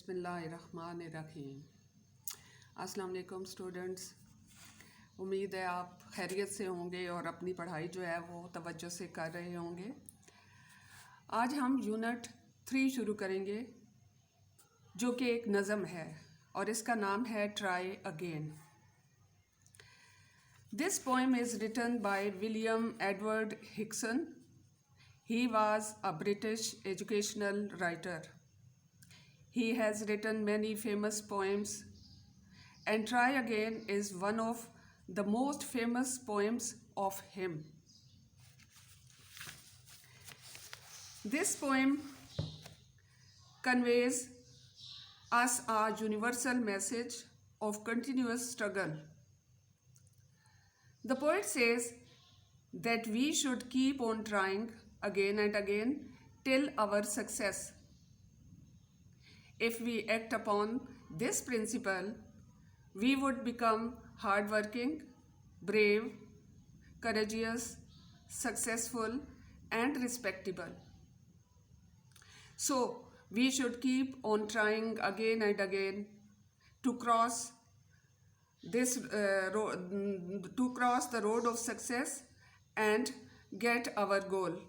बिस्मिल्लाहिर्रहमानिर्रहीम। अस्सलाम वालेकुम स्टूडेंट्स। उम्मीद है आप खैरियत से होंगे और अपनी पढ़ाई जो है वो तवज्जो से कर रहे होंगे। आज हम यूनिट 3 शुरू करेंगे जो कि एक नज़म है और इसका नाम है try again. This poem is written by William Edward Hickson. He was a British educational writer. He has written many famous poems, and Try Again is one of the most famous poems of him. This poem conveys us a universal message of continuous struggle. The poet says that we should keep on trying again and again till our success. If we act upon this principle, we would become hardworking, brave, courageous, successful, and respectable. So, we should keep on trying again and again to cross the road of success and get our goal.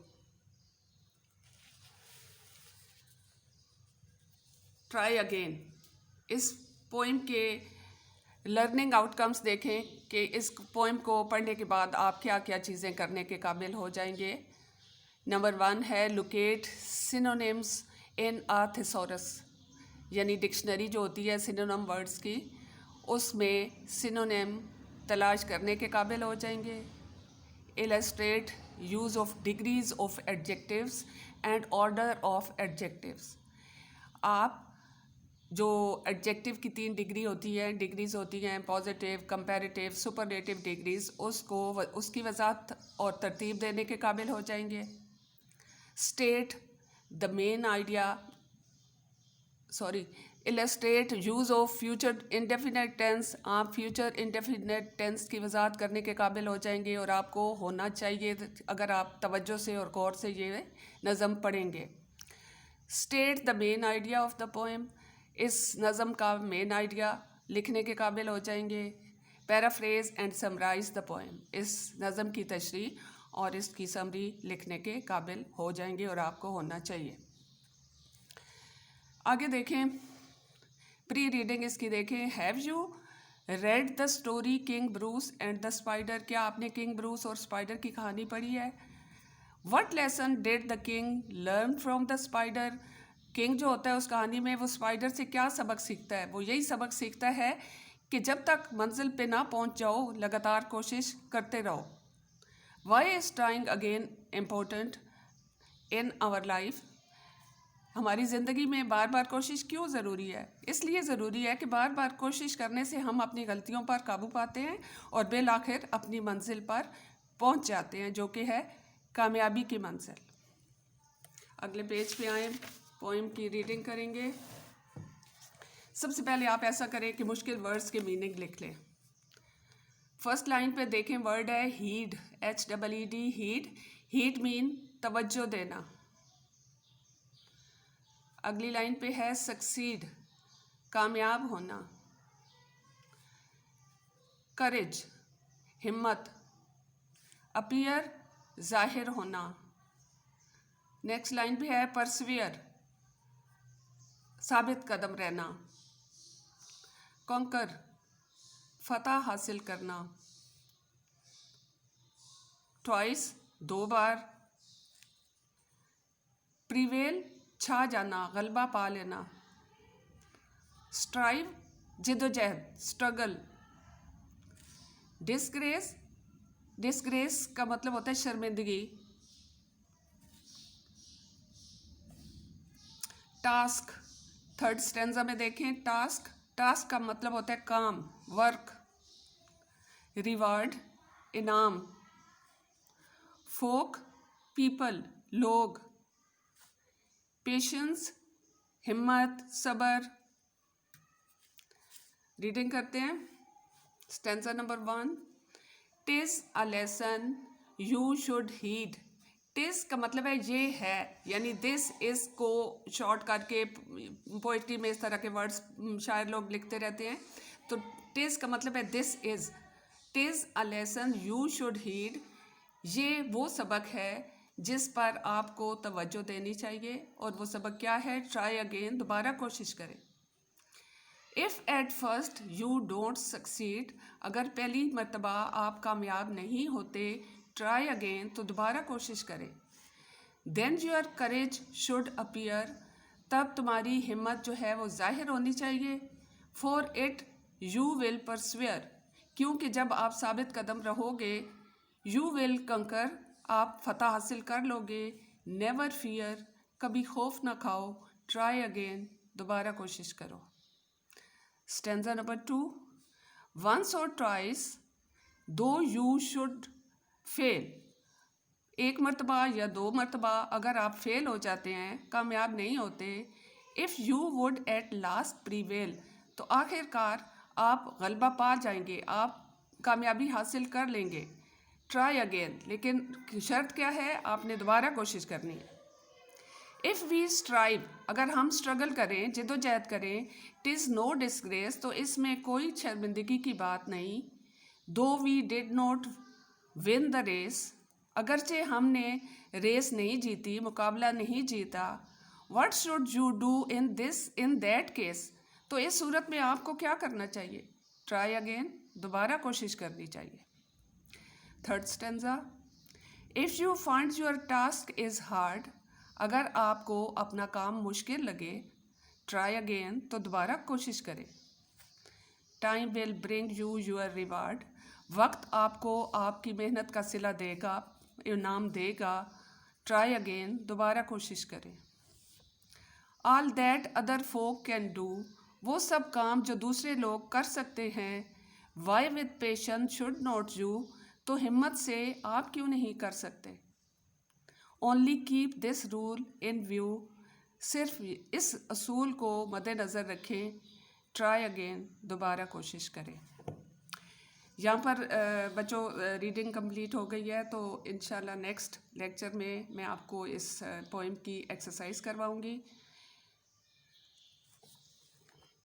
Try again. इस poem के learning outcomes देखें कि इस poem को पढ़ने के बाद आप क्या क्या चीज़ें करने के काबिल हो जाएंगे। नंबर 1 है लोकेट सिनोनिम्स इन अ थिसॉरस, यानी डिक्शनरी जो होती है सिनोनिम वर्ड्स की, उसमें सिनोनिम तलाश करने के काबिल हो जाएंगे। Illustrate use of degrees of adjectives and order of adjectives. आप जो एडजेक्टिव की 3 डिग्री होती है, डिग्रीज होती हैं पॉजिटिव, कंपैरेटिव, सुपरलेटिव डिग्रीज, उसकी वजाहत और तरतीब देने के काबिल हो जाएंगे। State the main idea illustrate use of future indefinite tense. आप फ्यूचर इंडेफिनेट टेंस की वजाहत करने के काबिल हो जाएंगे और आपको होना चाहिए अगर आप तवज्जो से और गौर से ये नज़म पढ़ेंगे। State the main idea of the poem. इस नज़म का मेन आइडिया लिखने के काबिल हो जाएंगे। Paraphrase and summarise the poem. इस नज़म की तशरीह और इसकी समरी लिखने के काबिल हो जाएंगे और आपको होना चाहिए। आगे देखें, प्री रीडिंग इसकी देखें। Have you read the story king Bruce and the spider. क्या आपने किंग ब्रूस और स्पाइडर की कहानी पढ़ी है? What lesson did the king learn from the spider. King जो होता है उस कहानी में वो स्पाइडर से क्या सबक सीखता है? वो यही सबक सीखता है कि जब तक मंजिल पे ना पहुंच जाओ लगातार कोशिश करते रहो। Why is trying again important in our life. हमारी ज़िंदगी में बार बार कोशिश क्यों ज़रूरी है? इसलिए ज़रूरी है कि बार बार कोशिश करने से हम अपनी गलतियों पर काबू पाते हैं और बिल आखिर अपनी मंजिल पर पहुंच जाते हैं, जो कि है कामयाबी की मंजिल। अगले पेज पे आए, पोएम की रीडिंग करेंगे। सबसे पहले आप ऐसा करें कि मुश्किल वर्ड्स के मीनिंग लिख लें। फर्स्ट लाइन पे देखें, वर्ड है heed, HEED, heed. Heed mean तवज्जो देना। अगली लाइन पे है सक्सीड, कामयाब होना। करेज, हिम्मत। अपीयर, जाहिर होना। नेक्स्ट लाइन पे है परसवियर, साबित कदम रहना। कॉन्कर, फतह हासिल करना। ट्वाइस, 2 बार। प्रिवेल, छा जाना, गलबा पा लेना। स्ट्राइव, जिदोजहद, स्ट्रगल। डिस्ग्रेस, डिस्ग्रेस का मतलब होता है शर्मिंदगी। टास्क, थर्ड स्टेंजा में देखें, टास्क, टास्क का मतलब होता है काम, वर्क। रिवार्ड, इनाम। फोक, पीपल, लोग। पेशेंस, हिम्मत, सब्र। रीडिंग करते हैं। Stanza number 1, टिज a lesson you should heed TISS का मतलब है ये है, यानी दिस इज को शॉर्ट करके पोइट्री में इस तरह के वर्ड्स शायर लोग लिखते रहते हैं। तो टिस का मतलब है this is, टिज a lesson you should heed, ये वो सबक है जिस पर आपको तवज्जो देनी चाहिए। और वो सबक क्या है? ट्राई अगेन, दोबारा कोशिश करें। If at first you don't succeed, अगर पहली मर्तबा आप कामयाब नहीं होते, ट्राई अगेन, तो दोबारा कोशिश करें। Then your courage should appear, तब तुम्हारी हिम्मत जो है वो जाहिर होनी चाहिए। For it you will persevere, क्योंकि जब आप साबित कदम रहोगे, यू विल कंकर, आप फतह हासिल कर लोगे। नेवर फियर, कभी खौफ ना खाओ। ट्राई अगेन, दोबारा कोशिश करो। स्टेंजा नंबर 2, वंस और ट्वाइस दो यू शुड फेल, एक मरतबा या दो मरतबा अगर आप फेल हो जाते हैं, कामयाब नहीं होते, if you would at last prevail, तो आखिरकार आप गलबा पा जाएंगे, आप कामयाबी हासिल कर लेंगे। ट्राई अगेन, लेकिन शर्त क्या है? आपने दोबारा कोशिश करनी है। इफ़ वी स्ट्राइव, अगर हम स्ट्रगल करें, जिद्दोजहद करें, टिज़ नो डिस्ग्रेस, तो इसमें कोई शर्मिंदगी की बात नहीं। Though we did not win the race, अगरचे हमने रेस नहीं जीती, मुकाबला नहीं जीता। What should you do in that case, तो इस सूरत में आपको क्या करना चाहिए? ट्राई अगेन, दोबारा कोशिश करनी चाहिए। Third stanza, if you find your task is hard, अगर आपको अपना काम मुश्किल लगे, ट्राई अगेन, तो दोबारा कोशिश करें। Time will bring you your reward, वक्त आपको आपकी मेहनत का सिला देगा, इनाम देगा। ट्राई अगेन, दोबारा कोशिश करें। All that other folk can do, वो सब काम जो दूसरे लोग कर सकते हैं। Why with patience should not you, तो हिम्मत से आप क्यों नहीं कर सकते। Only keep this rule in view, सिर्फ इस असूल को मद्देनज़र रखें। ट्राई अगेन, दोबारा कोशिश करें। यहाँ पर बच्चों रीडिंग कंप्लीट हो गई है, तो इंशाल्लाह नेक्स्ट लेक्चर में मैं आपको इस पोएम की एक्सरसाइज करवाऊँगी।